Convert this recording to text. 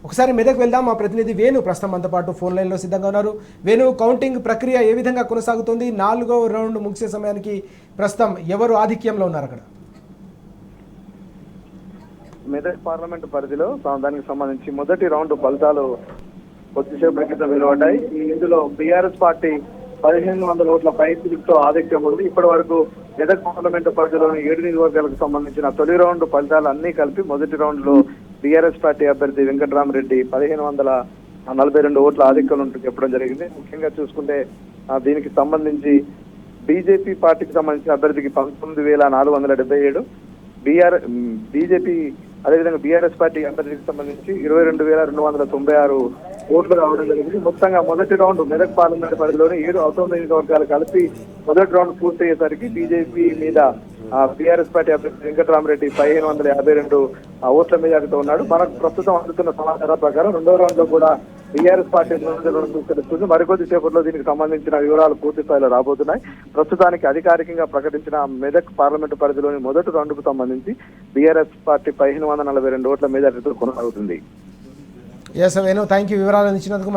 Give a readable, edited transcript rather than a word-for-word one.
ఒకసారి మెదక్ వెళ్దాం. మా ప్రతినిధి వేణు ప్రస్తుతం మనతో పాటు ఫోన్ లైన్లో సిద్ధంగా ఉన్నారు. వేణు, కౌంటింగ్ ప్రక్రియ ఏ విధంగా కొనసాగుతుంది? 4వ రౌండ్ ముగిసే సమయానికి ప్రస్తుతం ఎవరు ఆధిక్యంలో ఉన్నారు అక్కడ? మెదక్ పార్లమెంట్ పరిధిలో దానికి సంబంధించి మొదటి రౌండ్ ఫలితాలు కొద్దిసేపటి క్రితం వెలువడ్డాయి. ఇందులో బీఆర్ఎస్ పార్టీ 1500 ఓట్ల పైతో ఆధిక్యం ఉంది. ఇప్పటి వరకు మెదక్ పార్లమెంట్ పరిధిలోని 7 నియోజకవర్గాలకు సంబంధించిన తొలి రౌండ్ ఫలితాలు అన్ని కలిపి మొదటి రౌండ్ లో బీఆర్ఎస్ పార్టీ అభ్యర్థి వెంకటరామరెడ్డి 1542 ఓట్ల ఆధిక్యం ఉంటూ చెప్పడం జరిగింది. ముఖ్యంగా చూసుకుంటే దీనికి సంబంధించి బీజేపీ పార్టీకి సంబంధించిన అభ్యర్థికి 19,477, బీజేపీ అదేవిధంగా బీఆర్ఎస్ పార్టీ అభ్యర్థికి సంబంధించి 22,296 ఓట్లు రావడం జరిగింది. మొత్తంగా మొదటి రౌండ్ మెదక్ పార్లమెంట్ పరిధిలోని 7 అవతరణ నియోజకవర్గాలు కలిపి మొదటి రౌండ్ పూర్తయ్యేసరికి బీజేపీ మీద బీఆర్ఎస్ పార్టీ అభ్యర్థి వెంకటరామరెడ్డి 1552 ఓట్ల మెజారిటీతో ఉన్నాడు. మనకు ప్రస్తుతం అందుతున్న సమాచారం ప్రకారం రెండో రౌండ్ లో కూడా బీఆర్ఎస్ పార్టీ తెలుస్తుంది. మరికొద్ది సేపట్లో దీనికి సంబంధించిన వివరాలు పూర్తి స్థాయిలో రాబోతున్నాయి. ప్రస్తుతానికి అధికారికంగా ప్రకటించిన మెదక్ పార్లమెంటు పరిధిలోని మొదటి రౌండ్ కు సంబంధించి బీఆర్ఎస్ పార్టీ 1542 ఓట్ల మెజారిటీతో కొనసాగుతుంది. ఎస్ వేణు, థ్యాంక్ యూ వివరాలు ఇచ్చినందుకు.